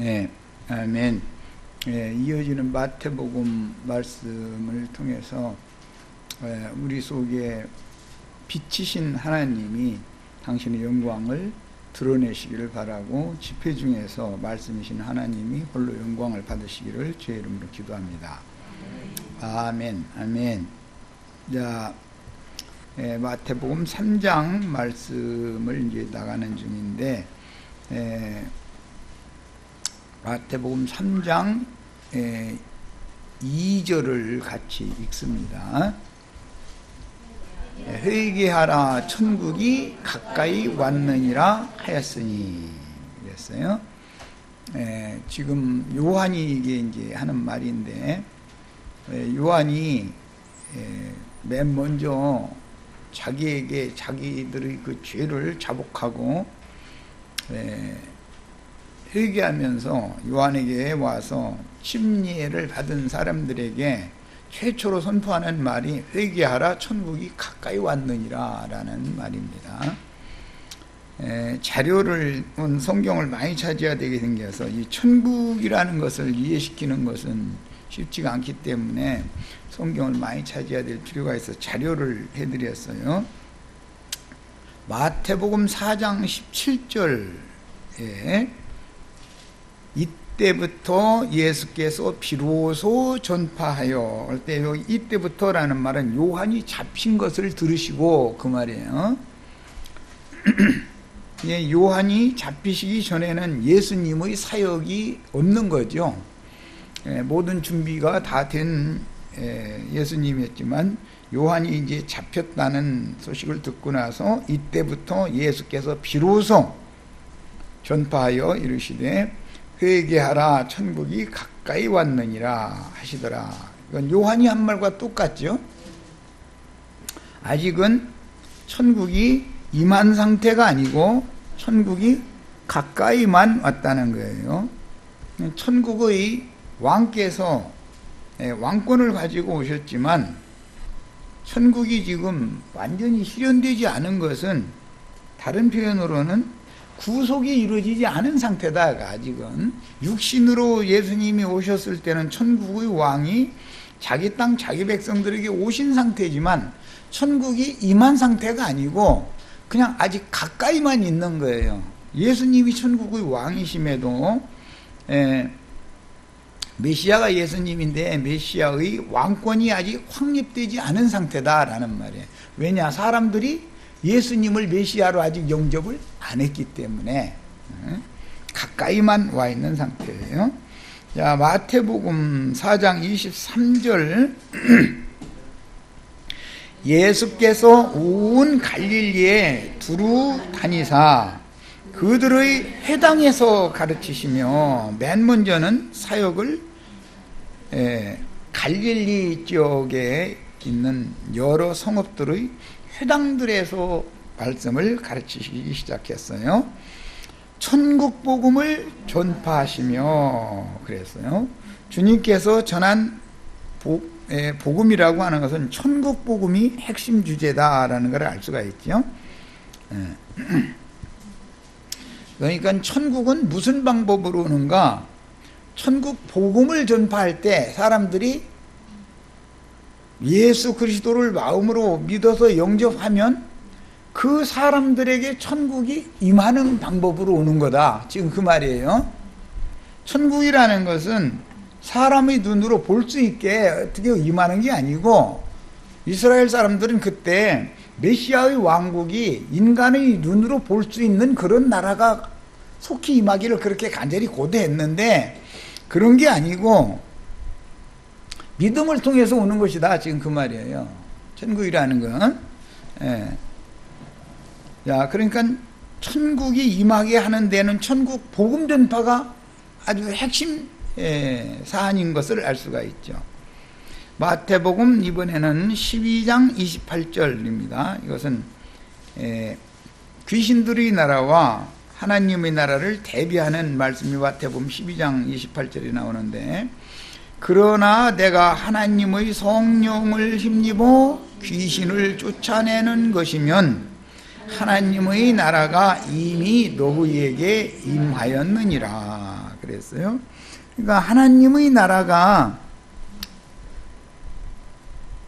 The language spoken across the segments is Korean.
예, 아멘. 예, 이어지는 마태복음 말씀을 통해서 우리 속에 빛이신 하나님이 당신의 영광을 드러내시기를 바라고, 집회 중에서 말씀이신 하나님이 홀로 영광을 받으시기를 주의 이름으로 기도합니다. 아멘, 아멘. 자, 마태복음 3장 말씀을 이제 나가는 중인데, 마태복음 3장 2절을 같이 읽습니다. 회개하라, 천국이 가까이 왔느니라 하였으니, 그랬어요. 지금 요한이 이게 이제 하는 말인데, 요한이 맨 먼저 자기에게 자기들의 그 죄를 자복하고 회개하면서 요한에게 와서 침례를 받은 사람들에게 최초로 선포하는 말이 회개하라, 천국이 가까이 왔느니라 라는 말입니다. 자료를, 성경을 많이 찾아야 되게 생겨서 이 천국이라는 것을 이해시키는 것은 쉽지가 않기 때문에 성경을 많이 찾아야 될 필요가 있어서 자료를 해드렸어요. 마태복음 4장 17절에 이때부터 예수께서 비로소 전파하여, 할 때 이때부터라는 말은 요한이 잡힌 것을 들으시고 그 말이에요. 요한이 잡히시기 전에는 예수님의 사역이 없는 거죠. 모든 준비가 다 된 예수님이었지만, 요한이 이제 잡혔다는 소식을 듣고 나서 이때부터 예수께서 비로소 전파하여 이르시되 회개하라, 천국이 가까이 왔느니라 하시더라. 이건 요한이 한 말과 똑같죠. 아직은 천국이 임한 상태가 아니고 천국이 가까이만 왔다는 거예요. 천국의 왕께서 왕권을 가지고 오셨지만 천국이 지금 완전히 실현되지 않은 것은, 다른 표현으로는 구속이 이루어지지 않은 상태다. 아직은 육신으로 예수님이 오셨을 때는 천국의 왕이 자기 땅 자기 백성들에게 오신 상태지만 천국이 임한 상태가 아니고 그냥 아직 가까이만 있는 거예요. 예수님이 천국의 왕이심에도 메시아가 예수님인데 메시아의 왕권이 아직 확립되지 않은 상태다라는 말이에요. 왜냐? 사람들이 예수님을 메시아로 아직 영접을 안 했기 때문에 가까이만 와 있는 상태예요. 자, 마태복음 4장 23절 예수께서 온 갈릴리에 두루 다니사 그들의 회당에서 가르치시며, 맨 먼저는 사역을 갈릴리 지역에 있는 여러 성읍들의 회당들에서 말씀을 가르치시기 시작했어요. 천국 복음을 전파하시며 그랬어요. 주님께서 전한 복음이라고 하는 것은 천국 복음이 핵심 주제다라는 걸 알 수가 있죠. 그러니까 천국은 무슨 방법으로 오는가? 천국 복음을 전파할 때 사람들이 예수 그리스도를 마음으로 믿어서 영접하면 그 사람들에게 천국이 임하는 방법으로 오는 거다. 지금 그 말이에요. 천국이라는 것은 사람의 눈으로 볼 수 있게 어떻게 임하는 게 아니고, 이스라엘 사람들은 그때 메시아의 왕국이 인간의 눈으로 볼 수 있는 그런 나라가 속히 임하기를 그렇게 간절히 고대했는데, 그런 게 아니고 믿음을 통해서 오는 것이다. 지금 그 말이에요. 천국이라는 건. 자, 그러니까 천국이 임하게 하는 데는 천국 복음 전파가 아주 핵심 사안인 것을 알 수가 있죠. 마태복음 이번에는 12장 28절입니다. 이것은 귀신들의 나라와 하나님의 나라를 대비하는 말씀이 마태복음 12장 28절에 나오는데, 그러나 내가 하나님의 성령을 힘입어 귀신을 쫓아내는 것이면 하나님의 나라가 이미 너희에게 임하였느니라 그랬어요. 그러니까 하나님의 나라가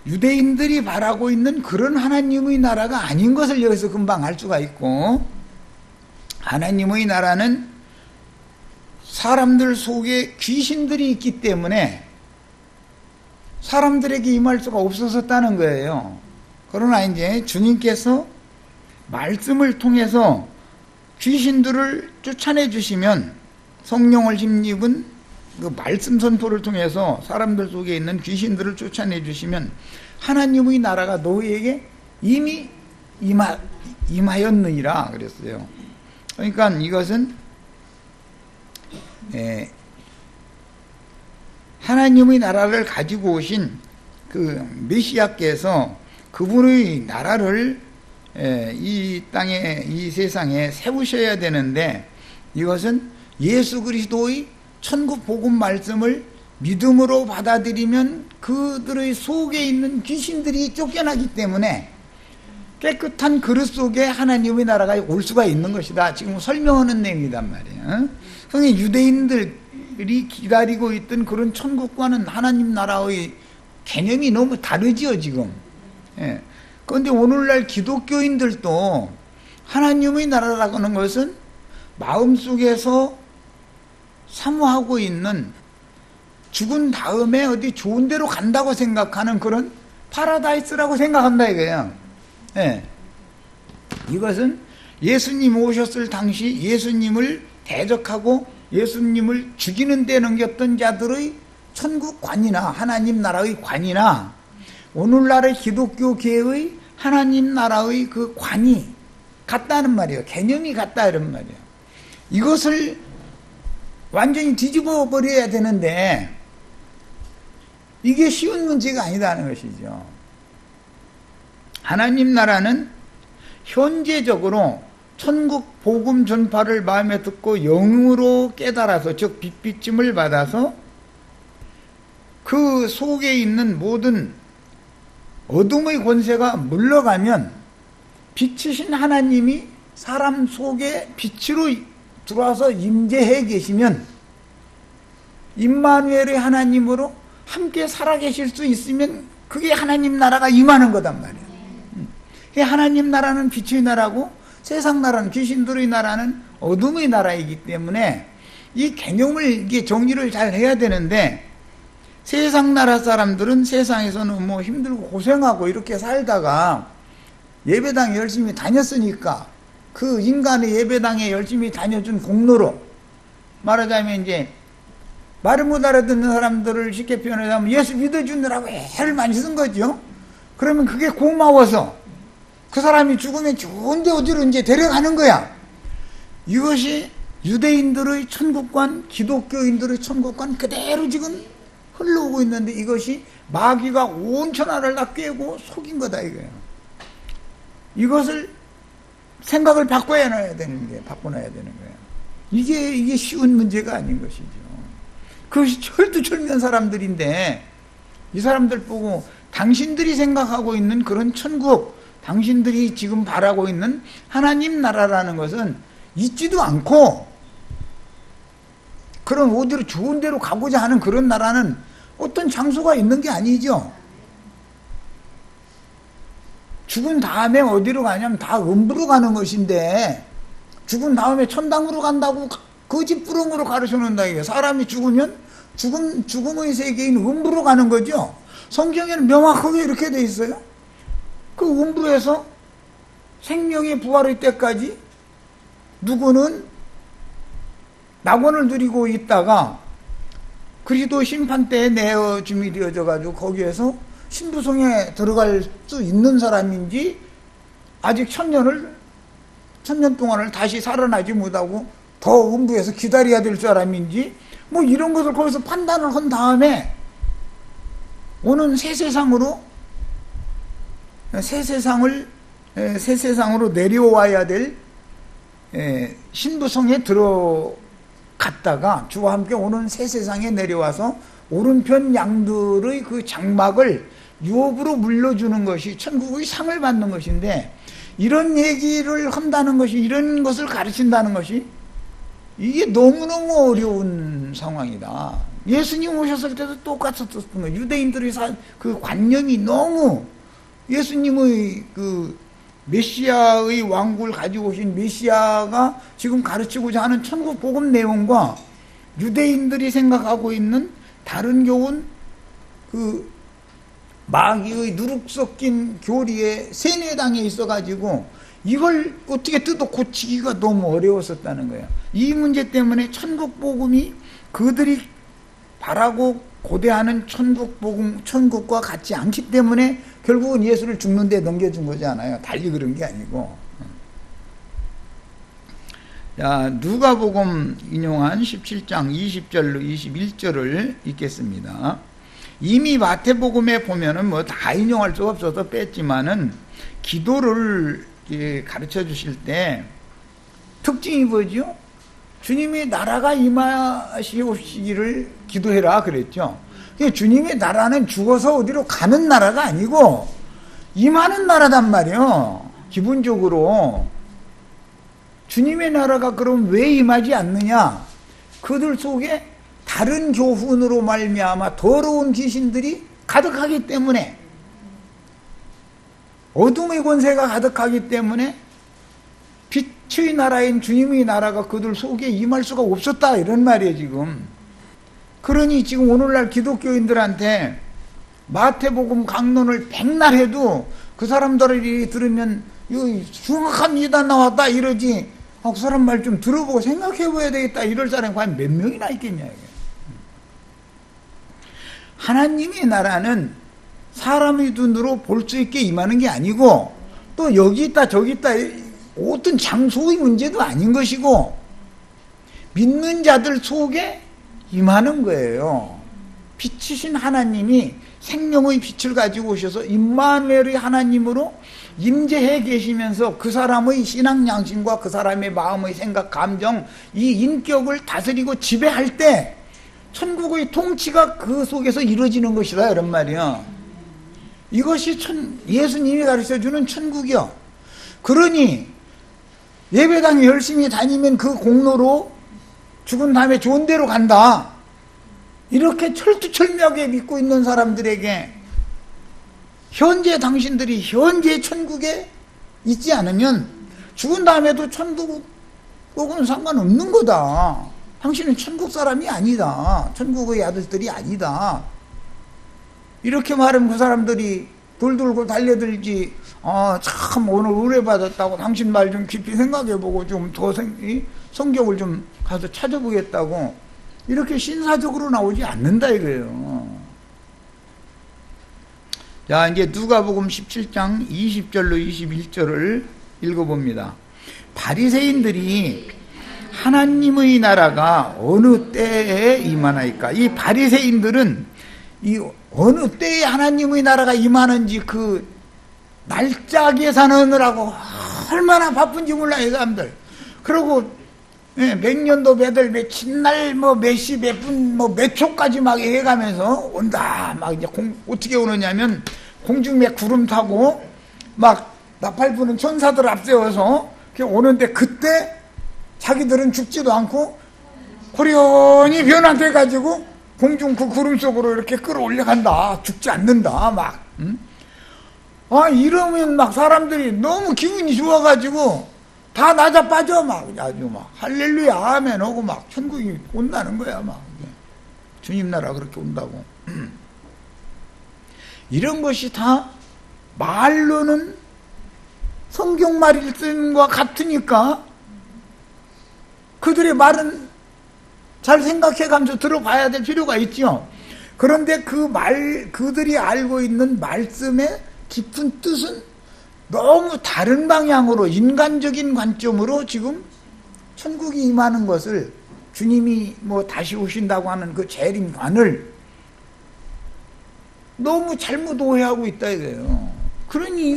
유대인들이 바라고 있는 그런 하나님의 나라가 아닌 것을 여기서 금방 알 수가 있고, 하나님의 나라는 사람들 속에 귀신들이 있기 때문에 사람들에게 임할 수가 없었다는 거예요. 그러나 이제 주님께서 말씀을 통해서 귀신들을 쫓아내 주시면, 성령을 힘입은 그 말씀 선포를 통해서 사람들 속에 있는 귀신들을 쫓아내 주시면 하나님의 나라가 너희에게 이미 임하였느니라 그랬어요. 그러니까 이것은 하나님의 나라를 가지고 오신 그 메시아께서 그분의 나라를 이 땅에, 이 세상에 세우셔야 되는데, 이것은 예수 그리스도의 천국 복음 말씀을 믿음으로 받아들이면 그들의 속에 있는 귀신들이 쫓겨나기 때문에 깨끗한 그릇 속에 하나님의 나라가 올 수가 있는 것이다. 지금 설명하는 내용이단 말이에요. 그러니까 유대인들이 기다리고 있던 그런 천국과는 하나님 나라의 개념이 너무 다르지요, 지금. 그런데 오늘날 기독교인들도 하나님의 나라라고 하는 것은 마음속에서 사모하고 있는, 죽은 다음에 어디 좋은 데로 간다고 생각하는 그런 파라다이스라고 생각한다 이거예요. 이것은 예수님 오셨을 당시 예수님을 대적하고 예수님을 죽이는 데 넘겼던 자들의 천국관이나 하나님 나라의 관이나 오늘날의 기독교계의 하나님 나라의 그 관이 같다는 말이에요. 개념이 같다 이런 말이에요. 이것을 완전히 뒤집어 버려야 되는데 이게 쉬운 문제가 아니다는 것이죠. 하나님 나라는 현재적으로 천국 복음 전파를 마음에 듣고 영으로 깨달아서, 즉 빛비침을 받아서 그 속에 있는 모든 어둠의 권세가 물러가면 빛이신 하나님이 사람 속에 빛으로 들어와서 임재해 계시면 임마누엘의 하나님으로 함께 살아계실 수 있으면 그게 하나님 나라가 임하는 거단 말이에요. 하나님 나라는 빛의 나라고 세상 나라는, 귀신들의 나라는 어둠의 나라이기 때문에 이 개념을, 이게 정리를 잘 해야 되는데, 세상 나라 사람들은 세상에서는 뭐 힘들고 고생하고 이렇게 살다가 예배당에 열심히 다녔으니까 그 인간의 예배당에 열심히 다녀준 공로로, 말하자면 이제 말을 못 알아듣는 사람들을 쉽게 표현하자면 예수 믿어주느라고 애를 많이 쓴 거죠. 그러면 그게 고마워서 그 사람이 죽으면 좋은데 어디로 이제 데려가는 거야. 이것이 유대인들의 천국관, 기독교인들의 천국관 그대로 지금 흘러오고 있는데, 이것이 마귀가 온 천하를 다 꿰고 속인 거다 이거예요. 이것을 생각을 바꿔야 되는 게, 바꿔놔야 되는 거예요. 이게 쉬운 문제가 아닌 것이죠. 그것이 철두철미한 사람들인데, 이 사람들 보고 당신들이 생각하고 있는 그런 천국, 당신들이 지금 바라고 있는 하나님 나라라는 것은 있지도 않고, 그런 어디로 좋은 데로 가고자 하는 그런 나라는 어떤 장소가 있는 게 아니죠. 죽은 다음에 어디로 가냐면 다 음부로 가는 것인데, 죽은 다음에 천당으로 간다고 거짓부렁으로 가르쳐 놓는다 이게. 사람이 죽으면 죽음의 세계인 음부로 가는 거죠. 성경에는 명확하게 이렇게 돼 있어요. 그 음부에서 생명의 부활의 때까지 누구는 낙원을 누리고 있다가 그리스도 심판대에 내어줌이 되어져 가지고 거기에서 신부성에 들어갈 수 있는 사람인지, 아직 천년 동안을 다시 살아나지 못하고 더 음부에서 기다려야 될 사람인지, 뭐 이런 것을 거기서 판단을 한 다음에 오는 새 세상으로 내려와야 될 신부성에 들어갔다가 주와 함께 오는 새 세상에 내려와서 오른편 양들의 그 장막을 유업으로 물려주는 것이 천국의 상을 받는 것인데, 이런 얘기를 한다는 것이, 이런 것을 가르친다는 것이 이게 너무너무 어려운 상황이다. 예수님 오셨을 때도 똑같았던 거예요. 유대인들의 그 관념이 너무 예수님의 그 메시아의 왕국을 가지고 오신 메시아가 지금 가르치고자 하는 천국 복음 내용과 유대인들이 생각하고 있는 다른 교훈, 그 마귀의 누룩 섞인 교리에 세뇌당에 있어가지고 이걸 어떻게 뜯어 고치기가 너무 어려웠었다는 거예요. 이 문제 때문에 천국 복음이 그들이 바라고 고대하는 천국 복음, 천국과 같지 않기 때문에 결국은 예수를 죽는 데 넘겨준 거잖아요. 달리 그런 게 아니고. 자, 누가복음 인용한 17장 20절로 21절을 읽겠습니다. 이미 마태복음에 보면은 뭐 다 인용할 수 없어서 뺐지만은 기도를 가르쳐 주실 때 특징이 뭐죠? 주님의 나라가 임하시오시기를 기도해라 그랬죠. 주님의 나라는 죽어서 어디로 가는 나라가 아니고 임하는 나라단 말이에요. 기본적으로 주님의 나라가 그럼 왜 임하지 않느냐? 그들 속에 다른 교훈으로 말미암아 더러운 귀신들이 가득하기 때문에, 어둠의 권세가 가득하기 때문에 빛의 나라인 주님의 나라가 그들 속에 임할 수가 없었다 이런 말이에요 지금. 그러니 지금 오늘날 기독교인들한테 마태복음 강론을 백날 해도 그 사람들이 들으면 이거 흉악한 이단 나왔다 이러지, 그 사람 말 좀 들어보고 생각해 봐야 되겠다 이럴 사람이 과연 몇 명이나 있겠냐 이게. 하나님의 나라는 사람의 눈으로 볼 수 있게 임하는 게 아니고 또 여기 있다 저기 있다 어떤 장소의 문제도 아닌 것이고 믿는 자들 속에 임하는 거예요. 빛이신 하나님이 생명의 빛을 가지고 오셔서 임마누엘의 하나님으로 임재해 계시면서 그 사람의 신앙 양심과 그 사람의 마음의 생각, 감정, 이 인격을 다스리고 지배할 때 천국의 통치가 그 속에서 이루어지는 것이다 이런 말이야. 이것이 예수님이 가르쳐주는 천국이요. 그러니 예배당에 열심히 다니면 그 공로로 죽은 다음에 좋은 데로 간다, 이렇게 철두철미하게 믿고 있는 사람들에게 현재 당신들이 현재 천국에 있지 않으면 죽은 다음에도 천국은 상관없는 거다. 당신은 천국 사람이 아니다. 천국의 아들들이 아니다. 이렇게 말하면 그 사람들이 돌돌고 달려들지, 참 오늘 의뢰받았다고 당신 말 좀 깊이 생각해보고 좀 더 성경을 좀 가서 찾아보겠다고 이렇게 신사적으로 나오지 않는다 이거예요. 자, 이제 누가복음 17장 20절로 21절을 읽어봅니다. 바리새인들이 하나님의 나라가 어느 때에 임하나이까? 이 바리새인들은 이 어느 때에 하나님의 나라가 임하는지 그 날짜 계산하느라고 얼마나 바쁜지 몰라 이 사람들. 그리고 몇 년도 몇월 며칠 날 뭐 몇 시 몇 분 뭐 몇 초까지 막 해가면서 온다. 막 이제 어떻게 오느냐면 공중에 구름 타고 막 나팔 부는 천사들 앞세워서 오는데 그때 자기들은 죽지도 않고 호련히 변화돼 가지고 공중 그 구름 속으로 이렇게 끌어올려 간다. 죽지 않는다. 막. 이러면 막 사람들이 너무 기분이 좋아가지고 다 낮아 빠져. 막 아주 막 할렐루야 아멘 하고 막 천국이 온다는 거야. 막 주님 나라 그렇게 온다고. 이런 것이 다 말로는 성경 말씀과 같으니까 그들의 말은 잘 생각해가면서 들어봐야 될 필요가 있죠. 그런데 그들이 알고 있는 말씀의 깊은 뜻은 너무 다른 방향으로 인간적인 관점으로 지금 천국이 임하는 것을, 주님이 뭐 다시 오신다고 하는 그 재림관을 너무 잘못 오해하고 있다 이거예요. 그러니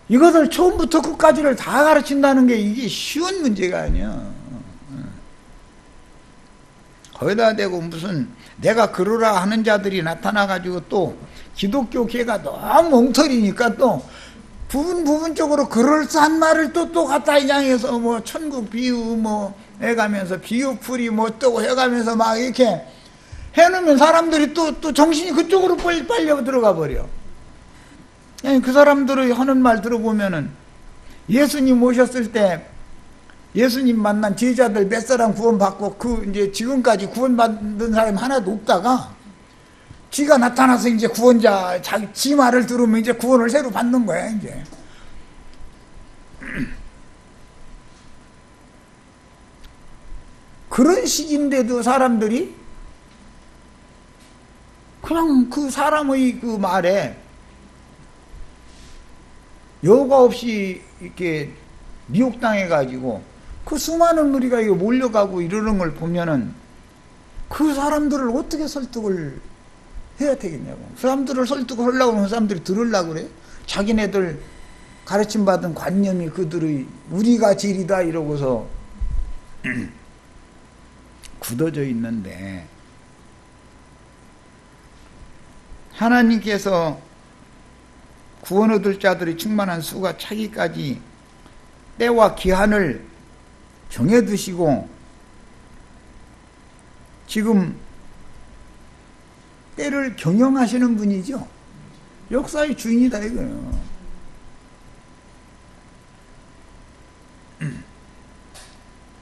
이것을 처음부터 끝까지를 다 가르친다는 게 이게 쉬운 문제가 아니야. 거기다 대고 무슨 내가 그러라 하는 자들이 나타나가지고 또 기독교계가 너무 엉터리니까 또 부분적으로 그럴싸한 말을 또 갖다 이장해서 뭐 천국 비유 뭐 해가면서 비유풀이 뭐 또 해가면서 막 이렇게 해놓으면 사람들이 또 정신이 그쪽으로 빨려 들어가 버려. 그 사람들이 하는 말 들어보면은 예수님 오셨을 때 예수님 만난 제자들 몇 사람 구원받고 그 이제 지금까지 구원받은 사람이 하나도 없다가 지가 나타나서 이제 구원자 지 말을 들으면 이제 구원을 새로 받는 거야 이제. 그런 식인데도 사람들이 그냥 그 사람의 그 말에 여과 없이 이렇게 미혹당해 가지고 그 수많은 무리가 이거 몰려가고 이러는 걸 보면은 그 사람들을 어떻게 설득을 해야 되겠냐고. 사람들을 설득하려고 하면 사람들이 들으려고 그래. 자기네들 가르침 받은 관념이 그들의 우리가 진리다 이러고서 굳어져 있는데, 하나님께서 구원 얻을 자들이 충만한 수가 차기까지 때와 기한을 정해두시고 지금 때를 경영하시는 분이죠. 역사의 주인이다 이거예요.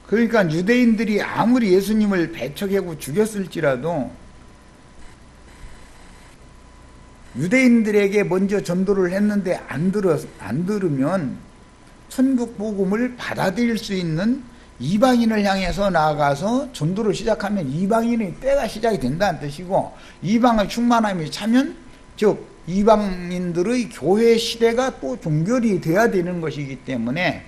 그러니까 유대인들이 아무리 예수님을 배척하고 죽였을지라도 유대인들에게 먼저 전도를 했는데 안 들으면 천국 복음을 받아들일 수 있는 이방인을 향해서 나아가서 전도를 시작하면 이방인의 때가 시작이 된다는 뜻이고, 이방의 충만함이 차면 즉 이방인들의 교회 시대가 또 종결이 돼야 되는 것이기 때문에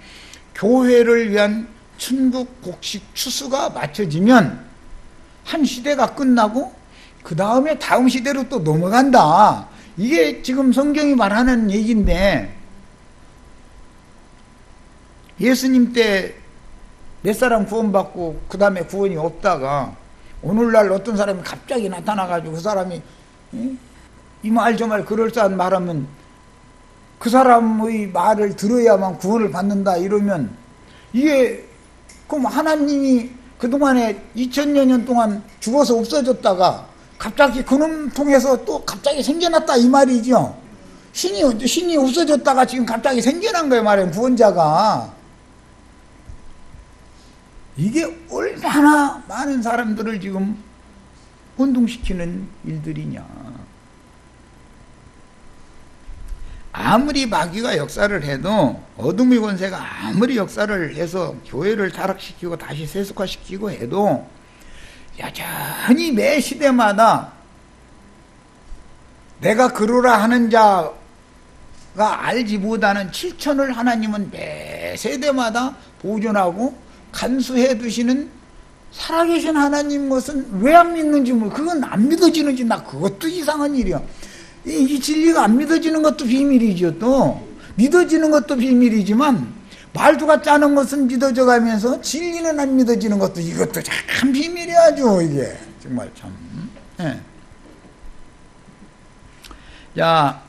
교회를 위한 천국 곡식 추수가 맞춰지면 한 시대가 끝나고 그 다음에 다음 시대로 또 넘어간다. 이게 지금 성경이 말하는 얘기인데, 예수님 때 몇 사람 구원받고 그 다음에 구원이 없다가 오늘날 어떤 사람이 갑자기 나타나가지고 그 사람이 이 말 저 말 그럴싸한 말하면 그 사람의 말을 들어야만 구원을 받는다 이러면, 이게 그럼 하나님이 그동안에 2000여 년 동안 죽어서 없어졌다가 갑자기 그놈 통해서 또 갑자기 생겨났다 이 말이죠. 신이 없어졌다가 지금 갑자기 생겨난 거예요 말이에요, 구원자가. 이게 얼마나 많은 사람들을 지금 혼동시키는 일들이냐. 아무리 마귀가 역사를 해도, 어둠의 권세가 아무리 역사를 해서 교회를 타락시키고 다시 세속화시키고 해도 여전히 매 시대마다 내가 그러라 하는 자가 알지 못하는 7천을 하나님은 매 세대마다 보존하고 간수해 두시는 살아계신 하나님 것은 왜 안 믿는지 그건 안 믿어지는지 나 그것도 이상한 일이야. 이 진리가 안 믿어지는 것도 비밀이죠. 또 믿어지는 것도 비밀이지만 말투가 짜는 것은 믿어져 가면서 진리는 안 믿어지는 것도, 이것도 참 비밀이야죠 이게 정말 참. 네. 자,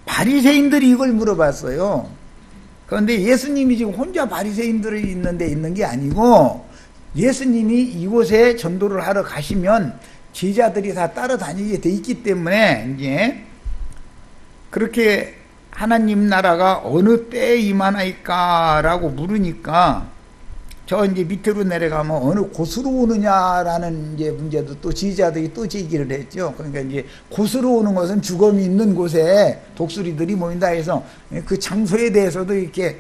바리새인들이 이걸 물어봤어요. 그런데 예수님이 지금 혼자 바리새인들이 있는 게 아니고, 예수님이 이곳에 전도를 하러 가시면 제자들이 다 따라다니게 돼 있기 때문에 이제 그렇게 하나님 나라가 어느 때에 임하나이까라고 물으니까, 저 이제 밑으로 내려가면 어느 곳으로 오느냐라는 이제 문제도 또 제자들이 또 제기를 했죠. 그러니까 이제 곳으로 오는 것은 죽음이 있는 곳에 독수리들이 모인다 해서 그 장소에 대해서도 이렇게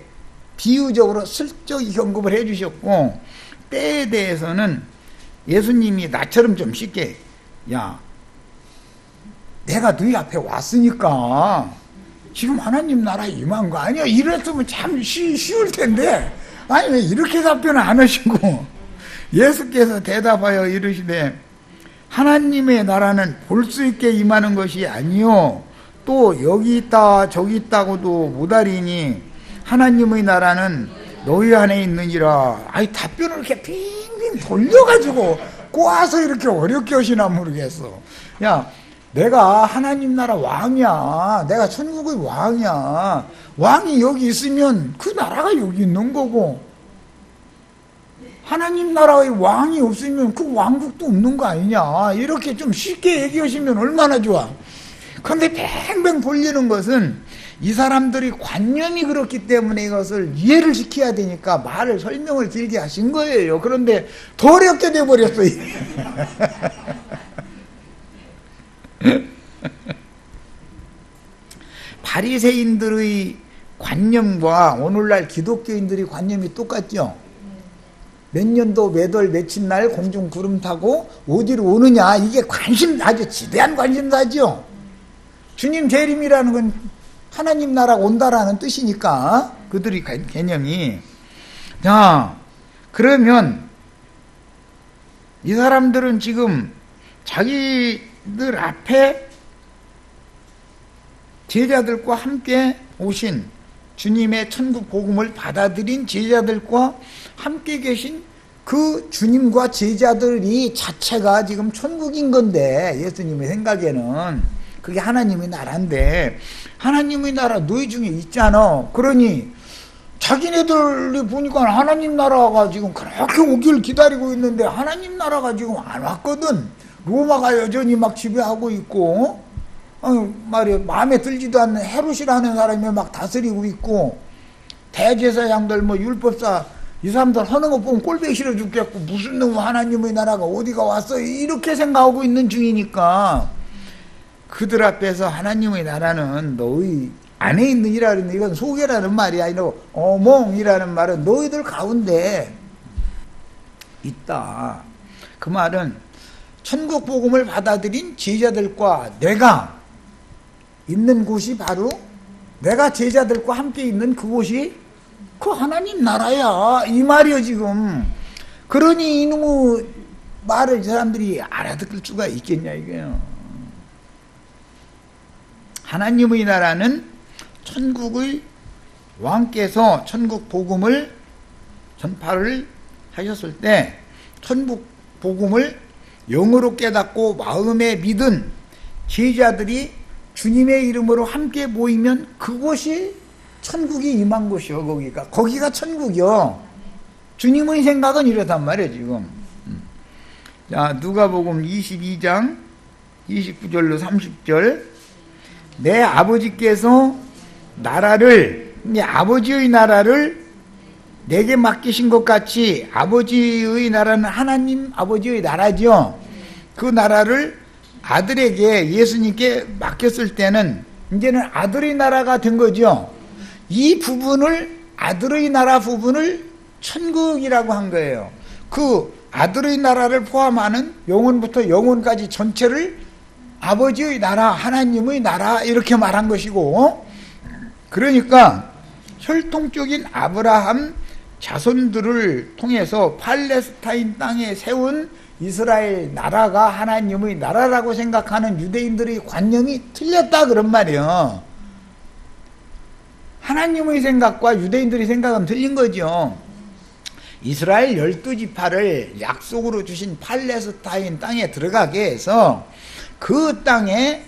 비유적으로 슬쩍 언급을 해 주셨고, 때에 대해서는 예수님이 나처럼 좀 쉽게, 야, 내가 너희 앞에 왔으니까 지금 하나님 나라에 임한 거 아니야? 이랬으면 참 쉬울 텐데, 아니 왜 이렇게 답변을 안 하시고, 예수께서 대답하여 이르시되 하나님의 나라는 볼 수 있게 임하는 것이 아니요 또 여기 있다 저기 있다고도 못하리니 하나님의 나라는 너희 안에 있느니라. 아이 답변을 이렇게 빙빙 돌려가지고 꼬아서 이렇게 어렵게 하시나 모르겠어. 야, 내가 하나님 나라 왕이야. 내가 천국의 왕이야. 왕이 여기 있으면 그 나라가 여기 있는 거고, 하나님 나라의 왕이 없으면 그 왕국도 없는 거 아니냐. 이렇게 좀 쉽게 얘기하시면 얼마나 좋아. 그런데 뱅뱅 돌리는 것은 이 사람들이 관념이 그렇기 때문에 이것을 이해를 시켜야 되니까 말을 설명을 길게 하신 거예요. 그런데 더 어렵게 돼버렸어요. 바리새인들의 관념과 오늘날 기독교인들의 관념이 똑같죠. 몇 년도 몇 월 며칠 날 공중 구름 타고 어디로 오느냐, 이게 아주 지대한 관심사죠. 주님 재림이라는 건 하나님 나라가 온다라는 뜻이니까 그들의 개념이. 자, 그러면 이 사람들은 지금 자기들 앞에 제자들과 함께 오신 주님의 천국 복음을 받아들인 제자들과 함께 계신 그 주님과 제자들이 자체가 지금 천국인 건데, 예수님의 생각에는 그게 하나님의 나라인데, 하나님의 나라 너희 중에 있잖아. 그러니 자기네들이 보니까 하나님 나라가 지금 그렇게 오길 기다리고 있는데 하나님 나라가 지금 안 왔거든. 로마가 여전히 막 지배하고 있고, 말이야, 마음에 들지도 않는 헤롯이라는 사람이 막 다스리고 있고, 대제사장들 뭐 율법사 이 사람들 하는 거 보면 꼴보기 싫어 죽겠고, 무슨 놈 하나님의 나라가 어디가 왔어, 이렇게 생각하고 있는 중이니까 그들 앞에서 하나님의 나라는 너희 안에 있는 이라는, 이건 소개라는 말이야. 이거 어몽이라는 말은 너희들 가운데 있다. 그 말은 천국 복음을 받아들인 제자들과 내가 있는 곳이 바로, 내가 제자들과 함께 있는 그곳이 그 하나님 나라야, 이 말이요 지금. 그러니 이놈의 말을 사람들이 알아듣을 수가 있겠냐 이게요. 하나님의 나라는 천국의 왕께서 천국 복음을 전파를 하셨을 때 천국 복음을 영으로 깨닫고 마음에 믿은 제자들이 주님의 이름으로 함께 모이면 그곳이 천국이 임한 곳이요. 거기가 천국이요. 주님의 생각은 이렇단 말이에요 지금. 자, 누가복음 22장 29절로 30절. 내 아버지께서 나라를, 아버지의 나라를 내게 맡기신 것 같이, 아버지의 나라는 하나님 아버지의 나라죠. 그 나라를 아들에게, 예수님께 맡겼을 때는 이제는 아들의 나라가 된 거죠. 이 부분을, 아들의 나라 부분을 천국이라고 한 거예요. 그 아들의 나라를 포함하는 영혼부터 영혼까지 전체를 아버지의 나라, 하나님의 나라 이렇게 말한 것이고, 그러니까 혈통적인 아브라함 자손들을 통해서 팔레스타인 땅에 세운 이스라엘 나라가 하나님의 나라라고 생각하는 유대인들의 관념이 틀렸다 그런 말이에요. 하나님의 생각과 유대인들의 생각은 틀린 거죠. 이스라엘 12지파를 약속으로 주신 팔레스타인 땅에 들어가게 해서 그 땅에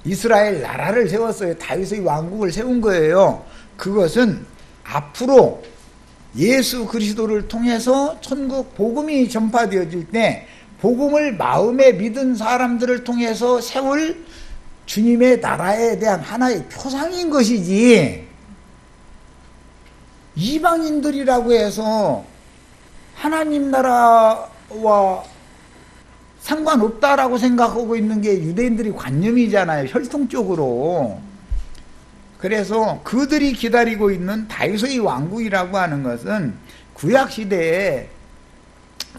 이스라엘 나라를 세웠어요. 다윗의 왕국을 세운 거예요. 그것은 앞으로 예수 그리스도를 통해서 천국 복음이 전파되어질 때 복음을 마음에 믿은 사람들을 통해서 세울 주님의 나라에 대한 하나의 표상인 것이지, 이방인들이라고 해서 하나님 나라와 상관없다라고 생각하고 있는 게 유대인들의 관념이잖아요, 혈통적으로. 그래서 그들이 기다리고 있는 다윗의 왕국이라고 하는 것은 구약시대에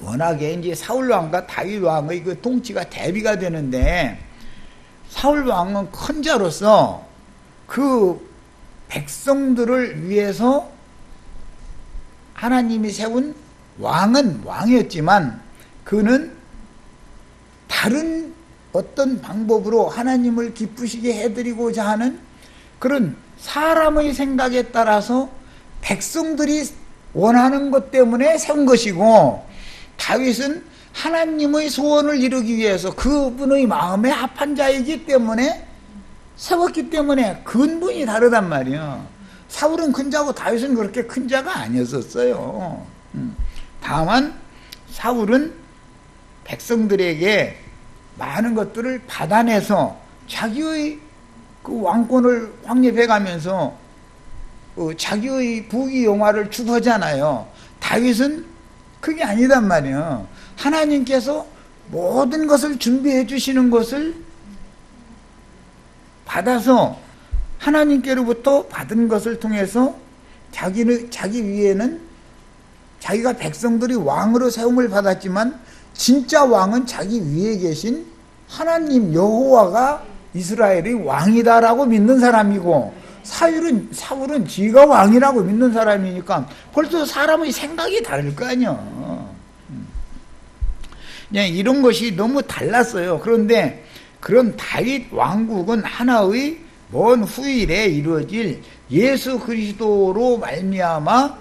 워낙에 이제 사울왕과 다윗왕의 그 통치가 대비가 되는데, 사울왕은 큰 자로서 그 백성들을 위해서 하나님이 세운 왕은 왕이었지만 그는 다른 어떤 방법으로 하나님을 기쁘시게 해드리고자 하는 그런 사람의 생각에 따라서 백성들이 원하는 것 때문에 세운 것이고, 다윗은 하나님의 소원을 이루기 위해서 그분의 마음에 합한 자이기 때문에 세웠기 때문에 근본이 다르단 말이에요. 사울은 큰 자고 다윗은 그렇게 큰 자가 아니었었어요. 다만 사울은 백성들에게 많은 것들을 받아내서 자기의 그 왕권을 확립해가면서 자기의 부귀영화를 추구하잖아요. 다윗은 그게 아니단 말이에요. 하나님께서 모든 것을 준비해 주시는 것을 받아서 하나님께로부터 받은 것을 통해서 자기 위에는 자기가 백성들이 왕으로 세움을 받았지만 진짜 왕은 자기 위에 계신 하나님 여호와가 이스라엘의 왕이다라고 믿는 사람이고, 사울은 지가 왕이라고 믿는 사람이니까 벌써 사람의 생각이 다를 거 아니야. 이런 것이 너무 달랐어요. 그런데 그런 다윗 왕국은 하나의 먼 후일에 이루어질 예수 그리스도로 말미암아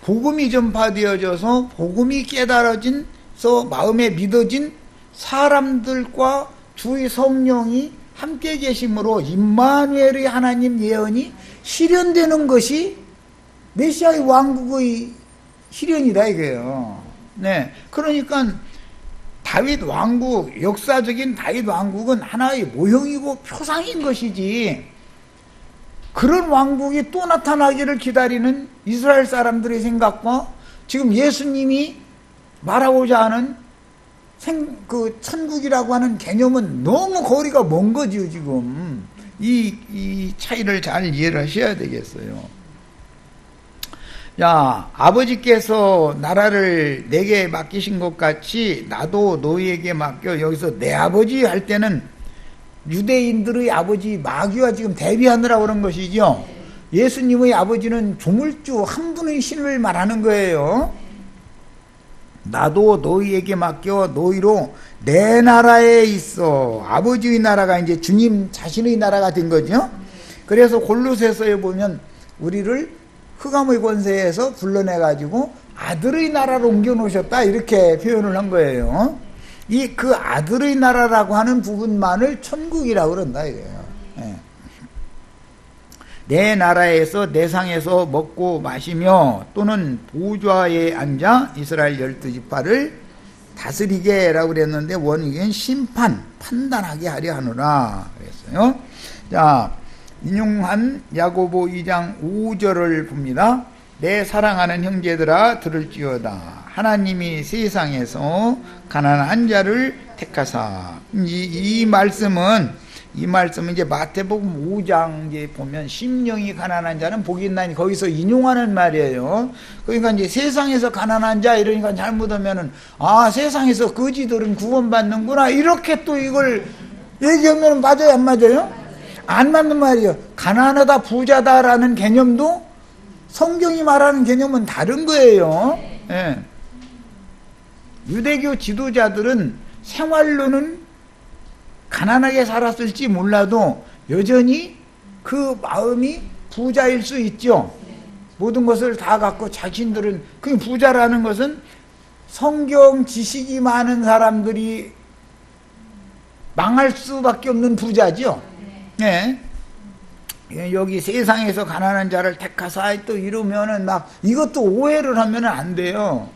복음이 전파되어져서 복음이 깨달아져서 마음에 믿어진 사람들과 주의 성령이 함께 계심으로 임마누엘의 하나님 예언이 실현되는 것이 메시아의 왕국의 실현이다 이거예요. 네, 그러니까 다윗 왕국, 역사적인 다윗 왕국은 하나의 모형이고 표상인 것이지, 그런 왕국이 또 나타나기를 기다리는 이스라엘 사람들의 생각과 지금 예수님이 말하고자 하는 그 천국이라고 하는 개념은 너무 거리가 먼 거지요. 지금 이 차이를 잘 이해를 하셔야 되겠어요. 야, 아버지께서 나라를 내게 맡기신 것 같이 나도 너희에게 맡겨. 여기서 내 아버지 할 때는 유대인들의 아버지 마귀와 지금 대비하느라고 그런 것이죠. 예수님의 아버지는 조물주 한 분의 신을 말하는 거예요. 나도 너희에게 맡겨 너희로 내 나라에 있어. 아버지의 나라가 이제 주님 자신의 나라가 된 거죠. 그래서 골로새서에 보면 우리를 흑암의 권세에서 불러내가지고 아들의 나라로 옮겨놓으셨다 이렇게 표현을 한 거예요. 그 아들의 나라라고 하는 부분만을 천국이라고 그런다 이거예요. 네. 내 나라에서 내 상에서 먹고 마시며 또는 보좌에 앉아 이스라엘 12지파를 다스리게 라고 그랬는데 원익은 심판, 판단하게 하려 하노라 그랬어요. 자, 인용한 야고보 2장 5절을 봅니다. 내 사랑하는 형제들아 들을지어다. 하나님이 세상에서 가난한 자를 택하사. 이 말씀은 이제 마태복음 5장 이제 보면 심령이 가난한 자는 복이 있나니 거기서 인용하는 말이에요. 그러니까 이제 세상에서 가난한 자 이러니까 잘못하면은 세상에서 거지들은 구원받는구나 이렇게 또 이걸 얘기하면 맞아요, 안 맞아요? 안 맞는 말이에요. 가난하다 부자다라는 개념도 성경이 말하는 개념은 다른 거예요. 예. 유대교 지도자들은 생활로는 가난하게 살았을지 몰라도 여전히 그 마음이 부자일 수 있죠. 모든 것을 다 갖고 자신들은, 그 부자라는 것은 성경 지식이 많은 사람들이 망할 수밖에 없는 부자죠. 네. 여기 세상에서 가난한 자를 택하사 또 이러면은 막 이것도 오해를 하면은 안 돼요.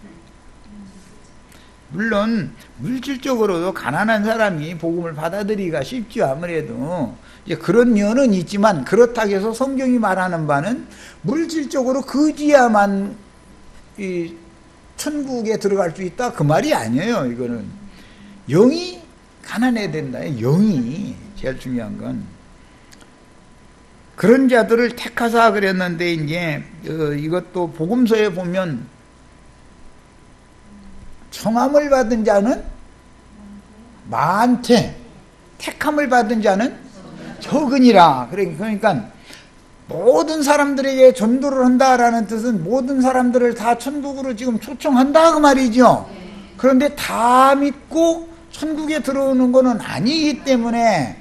물론 물질적으로도 가난한 사람이 복음을 받아들이기가 쉽죠. 아무래도 이제 그런 면은 있지만 그렇다고 해서 성경이 말하는 바는 물질적으로 거지야만 이 천국에 들어갈 수 있다 그 말이 아니에요. 이거는 영이 가난해야 된다. 영이 제일 중요한 건. 그런 자들을 택하사 그랬는데 이제 이것도 복음서에 보면 청함을 받은 자는 많되 택함을 받은 자는 적으니라. 그러니까 모든 사람들에게 전도를 한다라는 뜻은 모든 사람들을 다 천국으로 지금 초청한다 그 말이죠. 그런데 다 믿고 천국에 들어오는 것은 아니기 때문에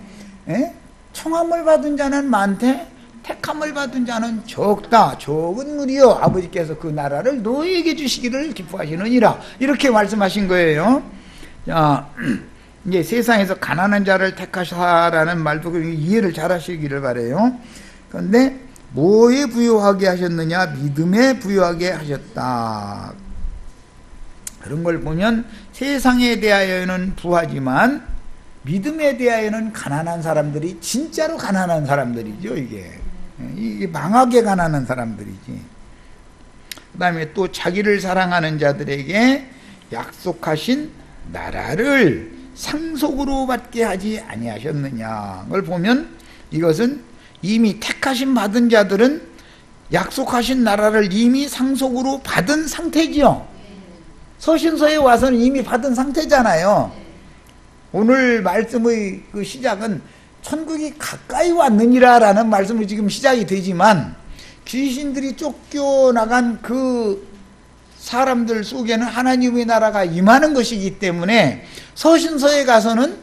청함을 받은 자는 많되 택함을 받은 자는 적다. 적은 무리여 아버지께서 그 나라를 너희에게 주시기를 기뻐하시느니라. 이렇게 말씀하신 거예요. 자, 이제 세상에서 가난한 자를 택하사라는 말도 이해를 잘 하시기를 바래요. 그런데 뭐에 부요하게 하셨느냐? 믿음에 부요하게 하셨다. 그런 걸 보면 세상에 대하여는 부하지만 믿음에 대하여는 가난한 사람들이 진짜로 가난한 사람들이죠. 이게 망하게 가난한 사람들이지. 그 다음에 또 자기를 사랑하는 자들에게 약속하신 나라를 상속으로 받게 하지 아니하셨느냐. 그걸 보면 이것은 이미 택하신 받은 자들은 약속하신 나라를 이미 상속으로 받은 상태지요. 서신서에 와서는 이미 받은 상태잖아요. 오늘 말씀의 그 시작은 천국이 가까이 왔느니라 라는 말씀으로 지금 시작이 되지만 귀신들이 쫓겨나간 그 사람들 속에는 하나님의 나라가 임하는 것이기 때문에 서신서에 가서는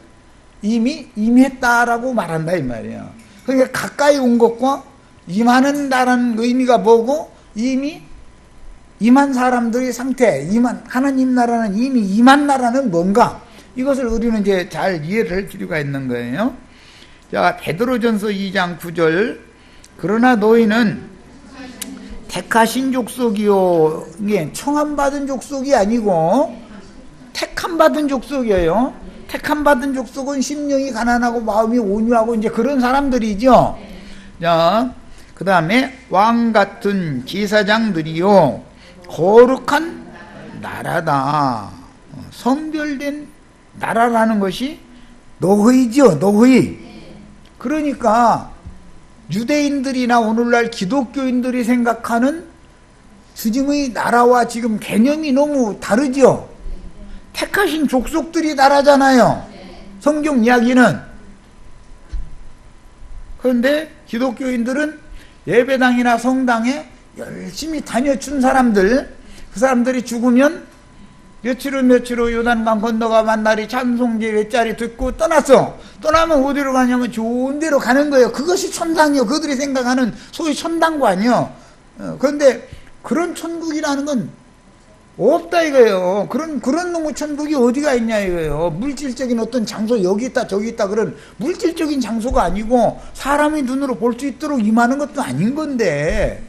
이미 임했다라고 말한다 이 말이에요. 그러니까 가까이 온 것과 임하는다라는 의미가 뭐고, 이미 임한 사람들의 상태, 하나님 나라는 이미 임한 나라는 뭔가, 이것을 우리는 이제 잘 이해를 할 필요가 있는 거예요. 자, 베드로전서 2장 9절. 그러나 너희는 택하신 족속이요. 이게 청함받은 족속이 아니고 택함받은 족속이에요. 택함받은 족속은 심령이 가난하고 마음이 온유하고 이제 그런 사람들이죠. 자, 그 다음에 왕 같은 제사장들이요. 거룩한 나라다. 성별된 나라라는 것이 너희죠. 너희. 그러니까 유대인들이나 오늘날 기독교인들이 생각하는 주님의 나라와 지금 개념이 너무 다르죠. 택하신 족속들이 나라잖아요. 성경 이야기는. 그런데 기독교인들은 예배당이나 성당에 열심히 다녀준 사람들, 그 사람들이 죽으면 며칠 후 요단강 건너가 만날이 찬송제 외짜리 듣고 떠났어. 떠나면 어디로 가냐면 좋은 데로 가는 거예요. 그것이 천당이요. 그들이 생각하는 소위 천당관이요. 그런데 그런 천국이라는 건 없다 이거예요. 그런 놈의 천국이 어디가 있냐 이거예요. 물질적인 어떤 장소 여기 있다 저기 있다 그런 물질적인 장소가 아니고 사람이 눈으로 볼 수 있도록 임하는 것도 아닌 건데,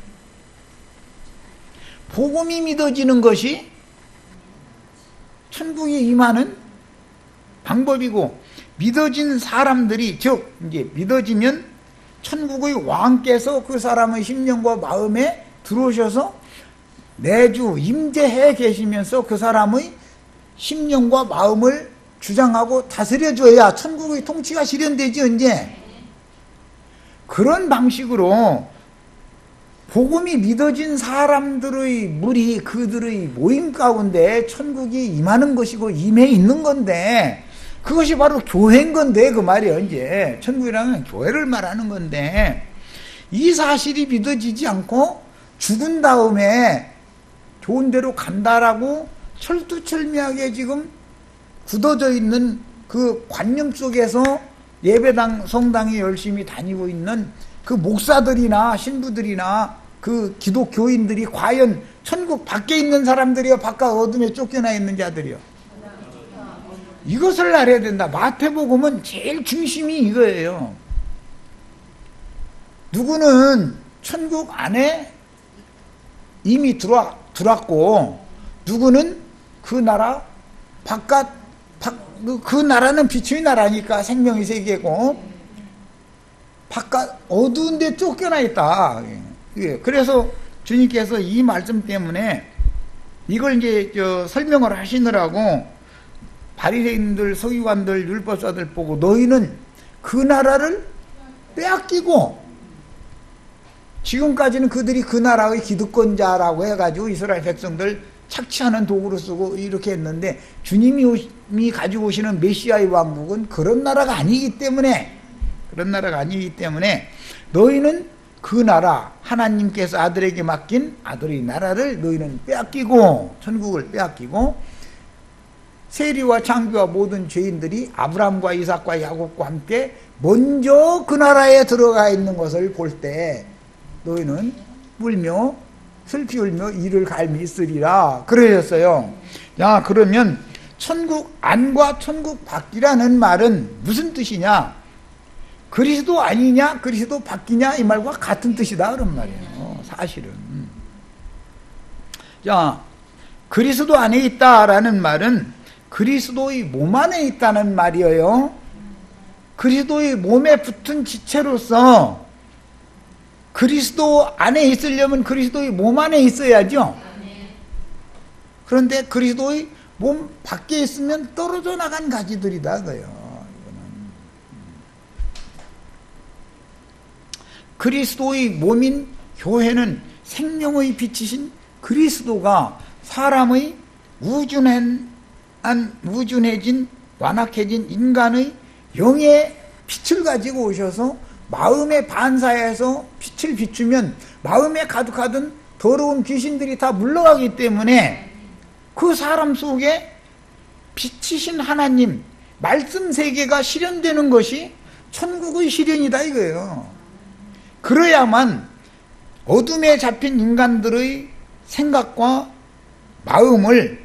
복음이 믿어지는 것이 천국에 임하는 방법이고, 믿어진 사람들이, 즉 이제 믿어지면 천국의 왕께서 그 사람의 심령과 마음에 들어오셔서 내주 임재해 계시면서 그 사람의 심령과 마음을 주장하고 다스려줘야 천국의 통치가 실현되죠. 이제 그런 방식으로 복음이 믿어진 사람들의 무리, 그들의 모임 가운데 천국이 임하는 것이고 임해 있는 건데, 그것이 바로 교회인 건데 그 말이에요. 이제 천국이라는 교회를 말하는 건데, 이 사실이 믿어지지 않고 죽은 다음에 좋은 데로 간다라고 철두철미하게 지금 굳어져 있는 그 관념 속에서 예배당, 성당에 열심히 다니고 있는 그 목사들이나 신부들이나 그 기독교인들이 과연 천국 밖에 있는 사람들이요, 바깥 어둠에 쫓겨나 있는 자들이요? 이것을 알아야 된다. 마태복음은 제일 중심이 이거예요. 누구는 천국 안에 이미 들어왔고, 누구는 그 나라 바깥, 그 나라는 빛의 나라니까 생명의 세계고, 바깥 어두운 데 쫓겨나 있다. 그래서 주님께서 이 말씀 때문에 이걸 이제 설명을 하시느라고 바리새인들, 서기관들, 율법사들 보고 너희는 그 나라를 빼앗기고, 지금까지는 그들이 그 나라의 기득권자라고 해가지고 이스라엘 백성들 착취하는 도구로 쓰고 이렇게 했는데, 주님이 가지고 오시는 메시아의 왕국은 그런 나라가 아니기 때문에 너희는 그 나라, 하나님께서 아들에게 맡긴 아들의 나라를 너희는 빼앗기고, 천국을 빼앗기고, 세리와 창기와 모든 죄인들이 아브라함과 이삭과 야곱과 함께 먼저 그 나라에 들어가 있는 것을 볼 때 너희는 울며 슬피 울며 이를 갈미 있으리라 그러셨어요. 야, 그러면 천국 안과 천국 밖이라는 말은 무슨 뜻이냐? 그리스도 아니냐 그리스도 밖이냐 이 말과 같은 뜻이다 그런 말이에요. 사실은. 자, 그리스도 안에 있다라는 말은 그리스도의 몸 안에 있다는 말이에요. 그리스도의 몸에 붙은 지체로서 그리스도 안에 있으려면 그리스도의 몸 안에 있어야죠. 그런데 그리스도의 몸 밖에 있으면 떨어져 나간 가지들이다 그요. 그리스도의 몸인 교회는 생명의 빛이신 그리스도가 사람의 우준해진 완악해진 인간의 영의 빛을 가지고 오셔서 마음의 반사에서 빛을 비추면 마음에 가득하던 더러운 귀신들이 다 물러가기 때문에 그 사람 속에 빛이신 하나님 말씀 세계가 실현되는 것이 천국의 실현이다 이거예요. 그래야만 어둠에 잡힌 인간들의 생각과 마음을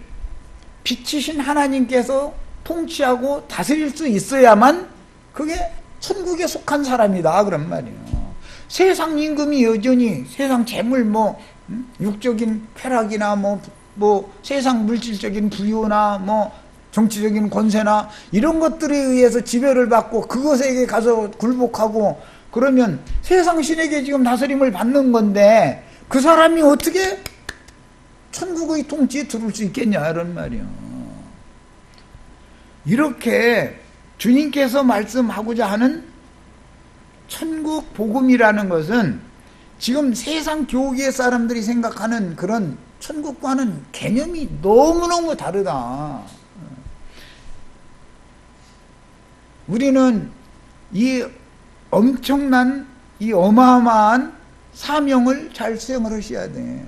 빛이신 하나님께서 통치하고 다스릴 수 있어야만 그게 천국에 속한 사람이다 그런 말이에요. 세상 임금이 여전히 세상 재물 육적인 쾌락이나 세상 물질적인 부유나 정치적인 권세나 이런 것들에 의해서 지배를 받고 그것에게 가서 굴복하고 그러면 세상 신에게 지금 다스림을 받는 건데 그 사람이 어떻게 천국의 통치에 들어올 수 있겠냐 이런 말이에요. 이렇게 주님께서 말씀하고자 하는 천국 복음이라는 것은 지금 세상 교계 사람들이 생각하는 그런 천국과는 개념이 너무너무 다르다. 우리는 이 엄청난 이 어마어마한 사명을 잘 수행을 하셔야 돼.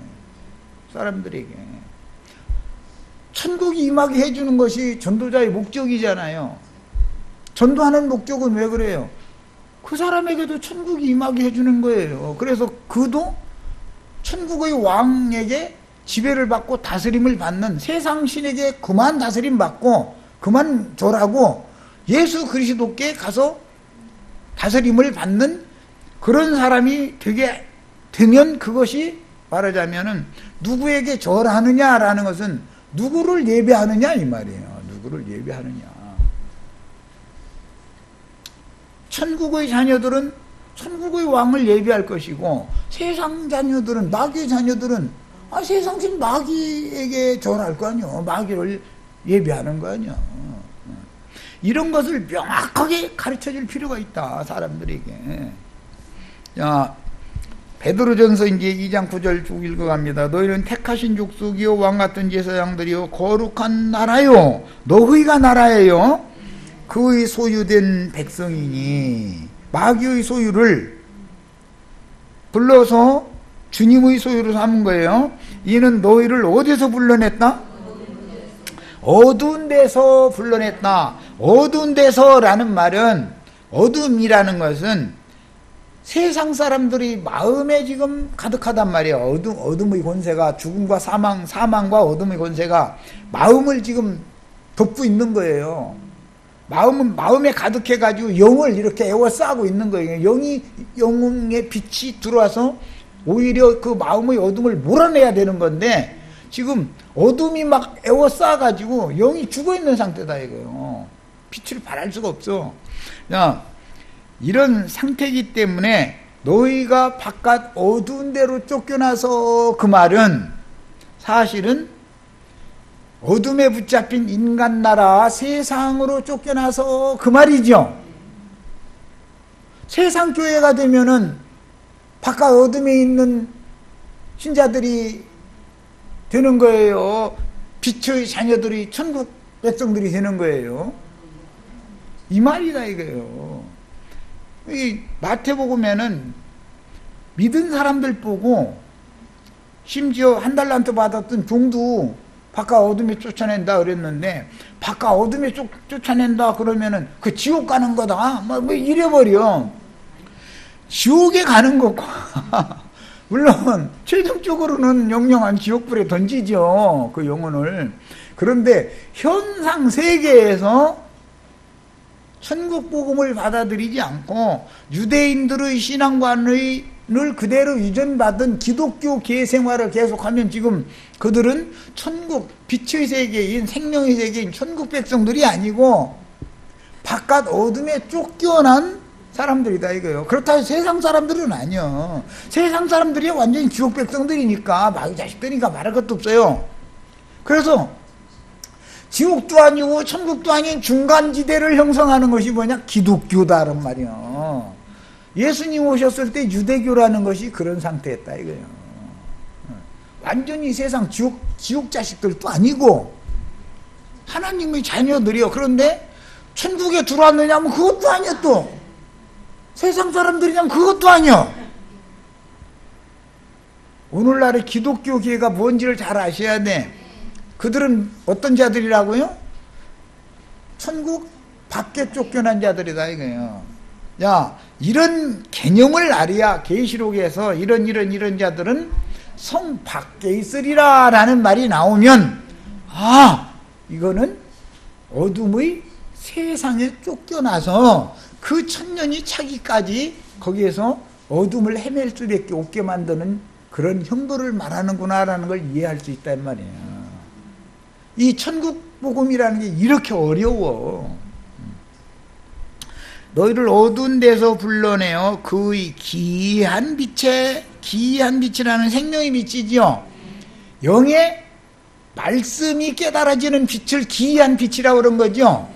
사람들에게 천국이 임하게 해주는 것이 전도자의 목적이잖아요. 전도하는 목적은 왜 그래요? 그 사람에게도 천국이 임하게 해주는 거예요. 그래서 그도 천국의 왕에게 지배를 받고 다스림을 받는 세상 신에게 그만 다스림 받고 그만 절하고 예수 그리스도께 가서 다스림을 받는 그런 사람이 되면 그것이 말하자면은 누구에게 절하느냐라는 것은 누구를 예배하느냐 이 말이에요. 누구를 예배하느냐. 천국의 자녀들은 천국의 왕을 예배할 것이고 세상 자녀들은 마귀의 자녀들은 세상신 마귀에게 절할 거 아니요. 마귀를 예배하는 거 아니요. 이런 것을 명확하게 가르쳐 줄 필요가 있다 사람들에게. 자, 베드로전서 이제 2장 9절 쭉 읽어갑니다. 너희는 택하신 족속이요 왕같은 제사장들이요 거룩한 나라요 너희가 나라예요 그의 소유된 백성이니 마귀의 소유를 불러서 주님의 소유로 삼은 거예요. 이는 너희를 어디서 불러냈다? 어두운 데서 불러냈다. 어두운 데서라는 말은 어둠이라는 것은 세상 사람들이 마음에 지금 가득하단 말이에요. 어둠의 권세가 죽음과 사망과 어둠의 권세가 마음을 지금 덮고 있는 거예요. 마음에 가득해가지고 영을 이렇게 에워싸고 있는 거예요. 영의 빛이 들어와서 오히려 그 마음의 어둠을 몰아내야 되는 건데 지금 어둠이 막 에워싸가지고 영이 죽어있는 상태다 이거예요. 빛을 발할 수가 없어. 야, 이런 상태이기 때문에 너희가 바깥 어두운 데로 쫓겨나서 그 말은 사실은 어둠에 붙잡힌 인간 나라 세상으로 쫓겨나서 그 말이죠. 세상 교회가 되면은 바깥 어둠에 있는 신자들이 되는 거예요. 빛의 자녀들이 천국 백성들이 되는 거예요. 이 말이다 이거예요. 이 마태복음에는 믿은 사람들 보고 심지어 한 달란트 받았던 종도 바깥 어둠에 쫓아낸다 그랬는데 바깥 어둠에 쫓아낸다 그러면은 그 지옥 가는 거다 뭐 이래버려. 지옥에 가는 것과 물론 최종적으로는 영영한 지옥불에 던지죠, 그 영혼을. 그런데 현상 세계에서 천국 복음을 받아들이지 않고 유대인들의 신앙관을 그대로 유전받은 기독교계 생활을 계속하면 지금 그들은 천국, 빛의 세계인, 생명의 세계인 천국 백성들이 아니고 바깥 어둠에 쫓겨난 사람들이다 이거예요. 그렇다고 세상 사람들은 아니요. 세상 사람들이 완전히 지옥 백성들이니까 마귀 자식들이니까 말할 것도 없어요. 그래서 지옥도 아니고 천국도 아닌 중간지대를 형성하는 것이 뭐냐? 기독교다란 말이요. 예수님 오셨을 때 유대교라는 것이 그런 상태였다 이거예요. 완전히 세상 지옥 자식들도 아니고 하나님의 자녀들이요. 그런데 천국에 들어왔느냐면 그것도 아니야. 또 세상 사람들이냐면 그것도 아니야. 오늘날의 기독교계가 뭔지를 잘 아셔야 돼. 그들은 어떤 자들이라고요? 천국 밖에 쫓겨난 자들이다 이거예요. 야, 이런 개념을 알아야 계시록에서 이런 자들은 성 밖에 있으리라 라는 말이 나오면, 아, 이거는 어둠의 세상에 쫓겨나서 그 천년이 차기까지 거기에서 어둠을 헤맬 수밖에 없게 만드는 그런 형도를 말하는구나라는 걸 이해할 수 있단 말이에요. 이 천국 복음이라는 게 이렇게 어려워. 너희를 어두운 데서 불러내어 그의 기이한 빛이라는 생명의 빛이지요. 영의 말씀이 깨달아지는 빛을 기이한 빛이라고 그런 거죠.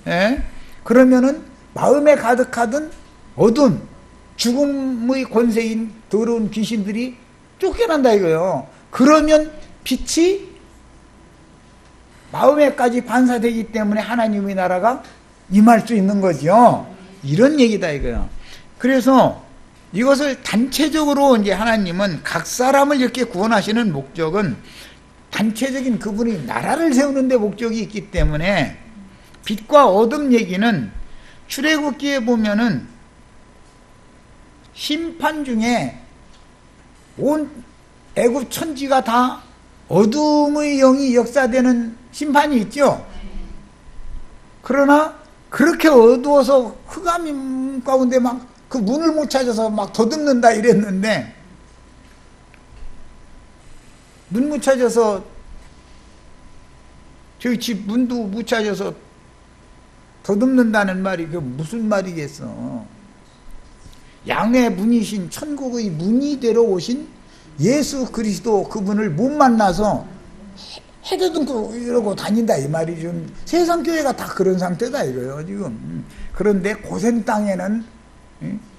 예? 그러면은 마음에 가득하던 어두운 죽음의 권세인 더러운 귀신들이 쫓겨난다 이거예요. 그러면 빛이 마음에까지 반사되기 때문에 하나님의 나라가 임할 수 있는 거죠. 이런 얘기다 이거예요. 그래서 이것을 단체적으로 이제 하나님은 각 사람을 이렇게 구원하시는 목적은 단체적인 그분이 나라를 세우는 데 목적이 있기 때문에 빛과 어둠 얘기는 출애굽기에 보면은 심판 중에 온 애굽 천지가 다 어둠의 영이 역사되는 심판이 있죠. 그러나 그렇게 어두워서 흑암 가운데 막 그 문을 못 찾아서 막 더듬는다 이랬는데, 문 못 찾아서 저희 집 문도 못 찾아서 더듬는다는 말이 그 무슨 말이겠어. 양의 문이신 천국의 문이되러 오신 예수 그리스도 그분을 못 만나서 헤드듬고 이러고 다닌다 이 말이죠. 세상 교회가 다 그런 상태다 이거예요 지금. 그런데 고센 땅에는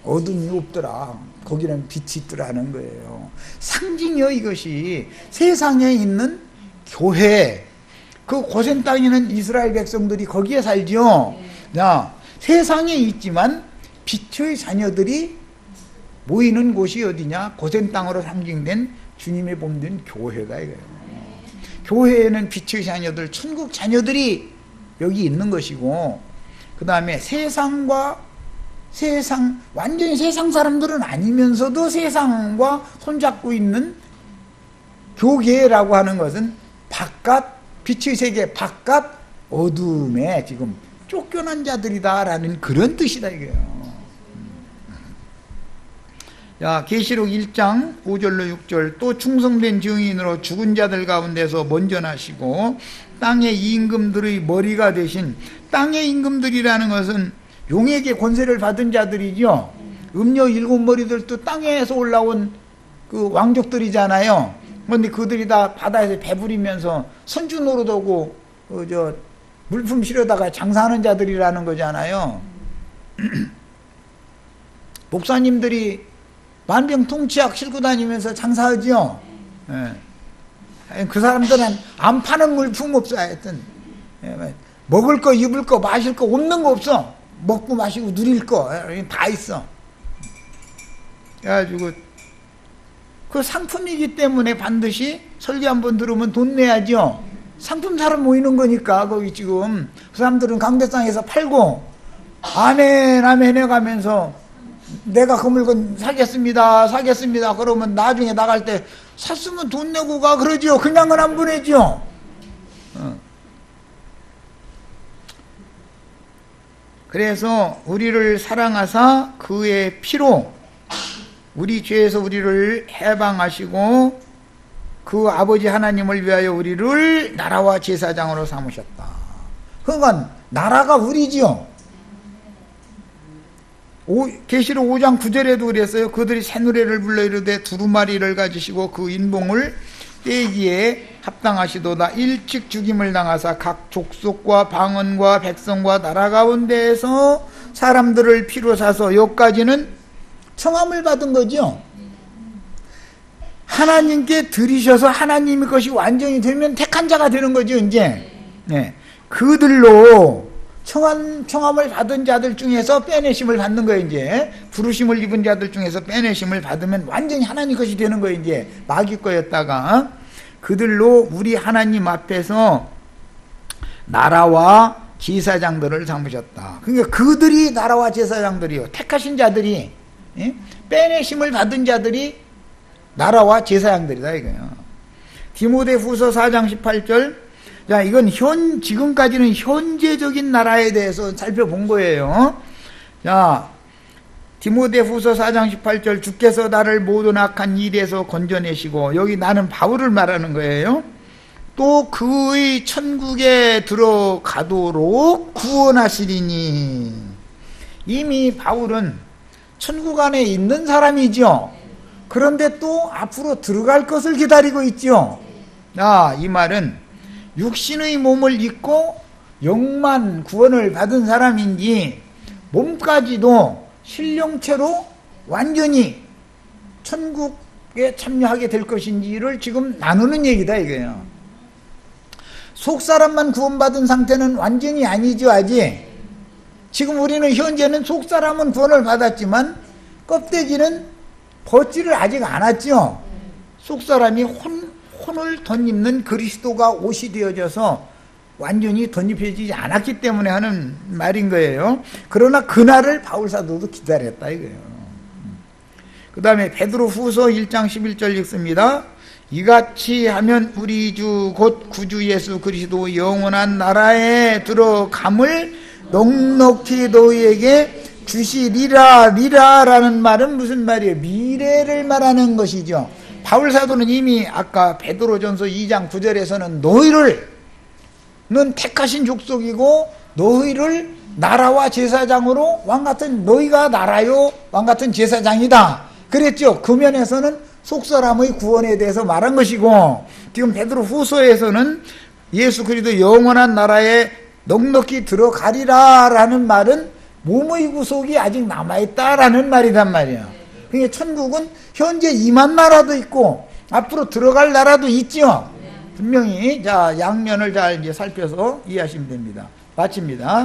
어둠이 없더라. 거기는 빛이 있더라는 거예요. 상징이요 이것이. 세상에 있는 교회, 그 고센 땅에는 이스라엘 백성들이 거기에 살죠. 자, 세상에 있지만 빛의 자녀들이 모이는 곳이 어디냐? 고센 땅으로 상징된 주님의 몸된 교회다 이거예요. 교회에는 빛의 자녀들, 천국 자녀들이 여기 있는 것이고, 그 다음에 완전히 세상 사람들은 아니면서도 세상과 손잡고 있는 교계라고 하는 것은 바깥, 빛의 세계 바깥 어둠에 지금 쫓겨난 자들이다라는 그런 뜻이다 이거예요. 자, 계시록 1장 5절로 6절. 또 충성된 증인으로 죽은 자들 가운데서 먼저 나시고 땅의 임금들의 머리가 되신, 땅의 임금들이라는 것은 용에게 권세를 받은 자들이죠. 음녀 7머리들도 땅에서 올라온 그 왕족들이잖아요. 그런데 그들이 다 바다에서 배부리면서 선주 노릇하고 물품 실어다가 장사하는 자들이라는 거잖아요. 목사님들이 만병통치약 싣고 다니면서 장사하죠. 예. 그 사람들은 안 파는 물품 없어. 하여튼 먹을 거, 입을 거, 마실 거 없는 거 없어. 먹고 마시고 누릴 거 다 있어. 그래가지고 그 상품이기 때문에 반드시 설교 한번 들으면 돈 내야죠. 상품 사러 모이는 거니까. 거기 지금 그 사람들은 강대상에서 팔고 아멘 아멘 해가면서 내가 그 물건 사겠습니다. 그러면 나중에 나갈 때 샀으면 돈 내고 가 그러지요. 그냥은 안 보내죠. 그래서 우리를 사랑하사 그의 피로 우리 죄에서 우리를 해방하시고 그 아버지 하나님을 위하여 우리를 나라와 제사장으로 삼으셨다. 그러니까 나라가 우리지요. 계시록 5장 9절에도 그랬어요. 그들이 새노래를 불러 이르되 두루마리를 가지시고 그 인봉을 떼기에 합당하시도다. 일찍 죽임을 당하사 각 족속과 방언과 백성과 나라 가운데에서 사람들을 피로 사서 여기까지는 청함을 받은 거죠. 하나님께 드리셔서 하나님의 것이 완전히 되면 택한 자가 되는 거죠. 이제 그들로 청함을 받은 자들 중에서 빼내심을 받는 거예요. 이제 부르심을 입은 자들 중에서 빼내심을 받으면 완전히 하나님 것이 되는 거예요. 이제 마귀 거였다가 그들로 우리 하나님 앞에서 나라와 제사장들을 삼으셨다. 그러니까 그들이 나라와 제사장들이요. 택하신 자들이, 빼내심을 받은 자들이 나라와 제사장들이다 이거예요. 디모데후서 4장 18절. 자, 이건 지금까지는 현재적인 나라에 대해서 살펴본 거예요. 자, 디모데후서 4장 18절. 주께서 나를 모든 악한 일에서 건져내시고, 여기 나는 바울을 말하는 거예요. 또 그의 천국에 들어가도록 구원하시리니. 이미 바울은 천국 안에 있는 사람이죠. 그런데 또 앞으로 들어갈 것을 기다리고 있죠. 이 말은 육신의 몸을 입고 영만 구원을 받은 사람인지 몸까지도 신령체로 완전히 천국에 참여하게 될 것인지를 지금 나누는 얘기다 이거예요. 속사람만 구원받은 상태는 완전히 아니죠. 아직 지금 우리는 현재는 속사람은 구원을 받았지만 껍데기는 벗지를 아직 않았죠. 속사람이 혼을 덧입는 그리스도가 옷이 되어져서 완전히 덧입혀지지 않았기 때문에 하는 말인 거예요. 그러나 그날을 바울사도도 기다렸다 이거예요. 그 다음에 베드로후서 1장 11절 읽습니다. 이같이 하면 우리 주 곧 구주 예수 그리스도 영원한 나라에 들어감을 넉넉히 너희에게 주시리라라는 말은 무슨 말이에요? 미래를 말하는 것이죠. 바울사도는 이미 아까 베드로전서 2장 9절에서는 너희는 택하신 족속이고 너희를 나라와 제사장으로 왕같은 너희가 나라요 왕같은 제사장이다 그랬죠. 그 면에서는 속사람의 구원에 대해서 말한 것이고, 지금 베드로후서에서는 예수 그리스도 영원한 나라에 넉넉히 들어가리라라는 말은 몸의 구속이 아직 남아있다라는 말이란 말이에요. 그러니까 천국은 현재 임한 나라도 있고 앞으로 들어갈 나라도 있죠. 분명히 자 양면을 잘 이제 살펴서 이해하시면 됩니다. 마칩니다.